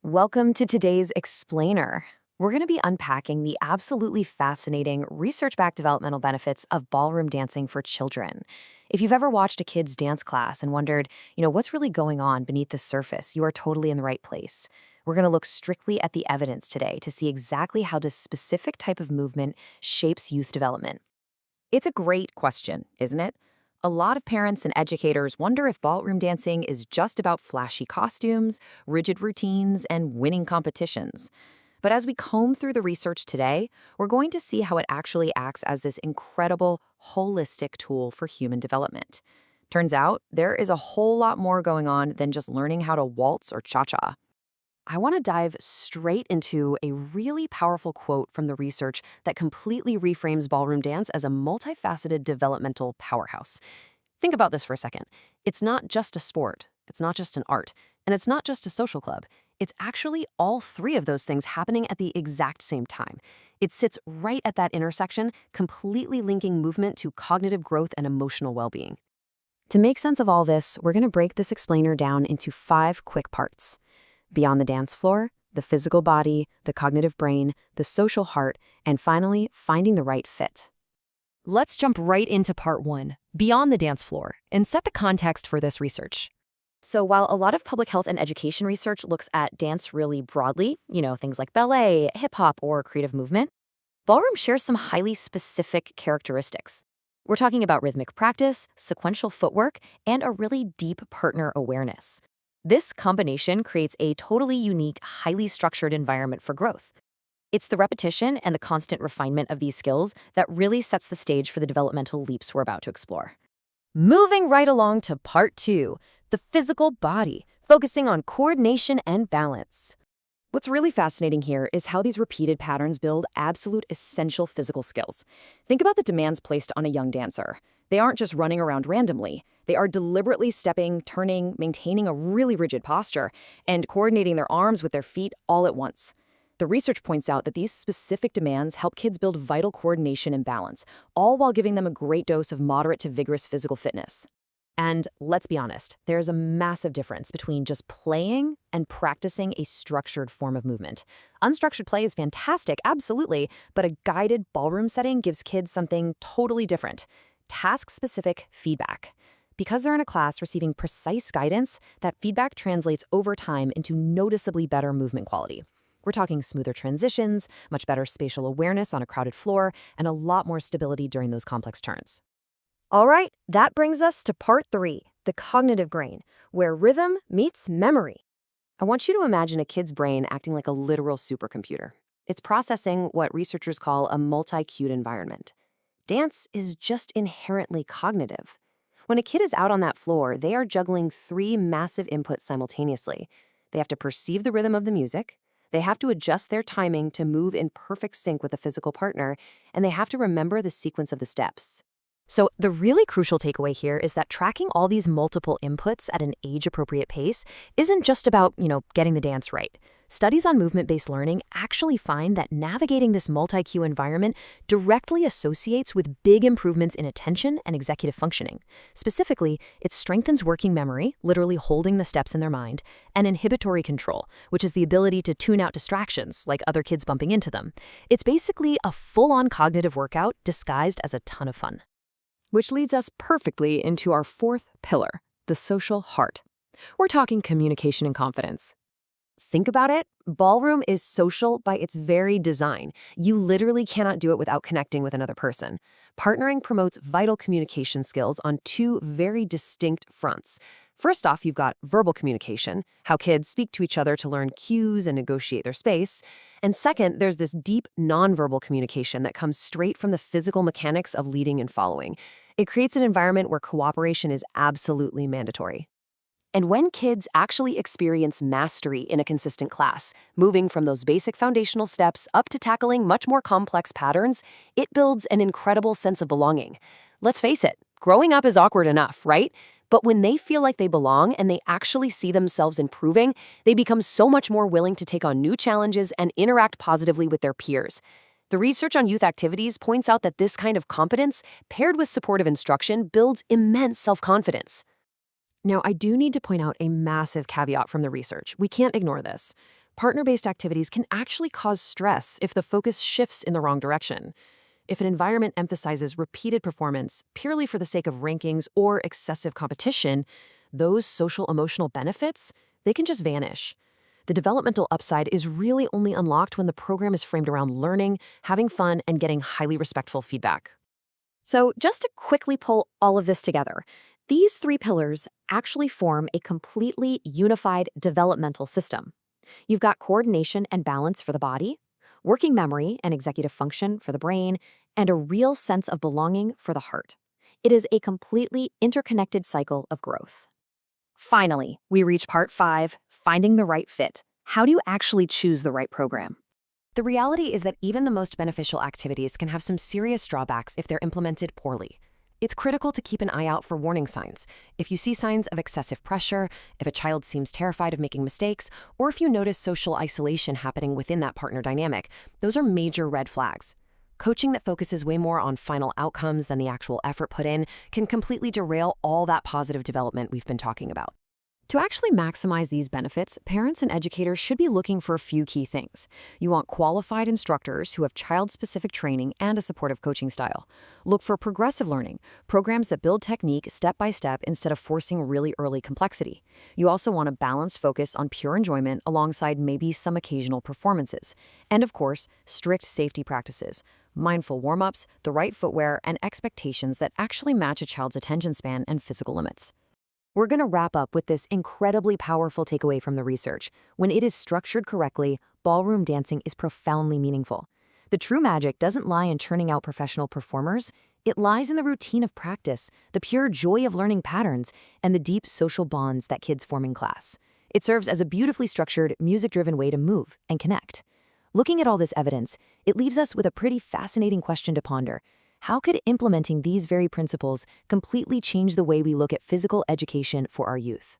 Welcome to today's Explainer. We're going to be unpacking the absolutely fascinating research-backed developmental benefits of ballroom dancing for children. If you've ever watched a kid's dance class and wondered, what's really going on beneath the surface, you are totally in the right place. We're going to look strictly at the evidence today to see exactly how this specific type of movement shapes youth development. It's a great question, isn't it? A lot of parents and educators wonder if ballroom dancing is just about flashy costumes, rigid routines, and winning competitions. But as we comb through the research today, we're going to see how it actually acts as this incredible, holistic tool for human development. Turns out, there is a whole lot more going on than just learning how to waltz or cha-cha. I want to dive straight into a really powerful quote from the research that completely reframes ballroom dance as a multifaceted developmental powerhouse. Think about this for a second. It's not just a sport, it's not just an art, and it's not just a social club. It's actually all three of those things happening at the exact same time. It sits right at that intersection, completely linking movement to cognitive growth and emotional well-being. To make sense of all this, we're going to break this explainer down into 5 quick parts. Beyond the dance floor, the physical body, the cognitive brain, the social heart, and finally, finding the right fit. Let's jump right into part 1, beyond the dance floor, and set the context for this research. So while a lot of public health and education research looks at dance really broadly, things like ballet, hip-hop, or creative movement, ballroom shares some highly specific characteristics. We're talking about rhythmic practice, sequential footwork, and a really deep partner awareness. This combination creates a totally unique, highly structured environment for growth. It's the repetition and the constant refinement of these skills that really sets the stage for the developmental leaps we're about to explore. Moving right along to part 2, the physical body, focusing on coordination and balance. What's really fascinating here is how these repeated patterns build absolute essential physical skills. Think about the demands placed on a young dancer. They aren't just running around randomly. They are deliberately stepping, turning, maintaining a really rigid posture, and coordinating their arms with their feet all at once. The research points out that these specific demands help kids build vital coordination and balance, all while giving them a great dose of moderate to vigorous physical fitness. And let's be honest, there is a massive difference between just playing and practicing a structured form of movement. Unstructured play is fantastic, absolutely, but a guided ballroom setting gives kids something totally different: task-specific feedback. Because they're in a class receiving precise guidance, that feedback translates over time into noticeably better movement quality. We're talking smoother transitions, much better spatial awareness on a crowded floor, and a lot more stability during those complex turns. All right, that brings us to part 3, the cognitive brain, where rhythm meets memory. I want you to imagine a kid's brain acting like a literal supercomputer. It's processing what researchers call a multi-cued environment. Dance is just inherently cognitive. When a kid is out on that floor, they are juggling 3 massive inputs simultaneously. They have to perceive the rhythm of the music, they have to adjust their timing to move in perfect sync with a physical partner, and they have to remember the sequence of the steps. So the really crucial takeaway here is that tracking all these multiple inputs at an age-appropriate pace isn't just about, getting the dance right. Studies on movement-based learning actually find that navigating this multi-cue environment directly associates with big improvements in attention and executive functioning. Specifically, it strengthens working memory, literally holding the steps in their mind, and inhibitory control, which is the ability to tune out distractions, like other kids bumping into them. It's basically a full-on cognitive workout disguised as a ton of fun. Which leads us perfectly into our 4th pillar, the social heart. We're talking communication and confidence. Think about it, ballroom is social by its very design. You literally cannot do it without connecting with another person. Partnering promotes vital communication skills on 2 very distinct fronts. First off, you've got verbal communication, how kids speak to each other to learn cues and negotiate their space. And second, there's this deep nonverbal communication that comes straight from the physical mechanics of leading and following. It creates an environment where cooperation is absolutely mandatory. And when kids actually experience mastery in a consistent class, moving from those basic foundational steps up to tackling much more complex patterns, it builds an incredible sense of belonging. Let's face it, growing up is awkward enough, right? But when they feel like they belong and they actually see themselves improving, they become so much more willing to take on new challenges and interact positively with their peers. The research on youth activities points out that this kind of competence, paired with supportive instruction, builds immense self-confidence. Now, I do need to point out a massive caveat from the research. We can't ignore this. Partner-based activities can actually cause stress if the focus shifts in the wrong direction. If an environment emphasizes repeated performance purely for the sake of rankings or excessive competition, those social emotional benefits, they can just vanish. The developmental upside is really only unlocked when the program is framed around learning, having fun, and getting highly respectful feedback. So, just to quickly pull all of this together, these three pillars actually form a completely unified developmental system. You've got coordination and balance for the body, working memory and executive function for the brain, and a real sense of belonging for the heart. It is a completely interconnected cycle of growth. Finally, we reach part 5, finding the right fit. How do you actually choose the right program? The reality is that even the most beneficial activities can have some serious drawbacks if they're implemented poorly. It's critical to keep an eye out for warning signs. If you see signs of excessive pressure, if a child seems terrified of making mistakes, or if you notice social isolation happening within that partner dynamic, those are major red flags. Coaching that focuses way more on final outcomes than the actual effort put in can completely derail all that positive development we've been talking about. To actually maximize these benefits, parents and educators should be looking for a few key things. You want qualified instructors who have child-specific training and a supportive coaching style. Look for progressive learning, programs that build technique step by step instead of forcing really early complexity. You also want a balanced focus on pure enjoyment alongside maybe some occasional performances. And of course, strict safety practices, mindful warm-ups, the right footwear, and expectations that actually match a child's attention span and physical limits. We're going to wrap up with this incredibly powerful takeaway from the research. When it is structured correctly, ballroom dancing is profoundly meaningful. The true magic doesn't lie in churning out professional performers. It lies in the routine of practice, the pure joy of learning patterns, and the deep social bonds that kids form in class. It serves as a beautifully structured, music-driven way to move and connect. Looking at all this evidence, it leaves us with a pretty fascinating question to ponder. How could implementing these very principles completely change the way we look at physical education for our youth?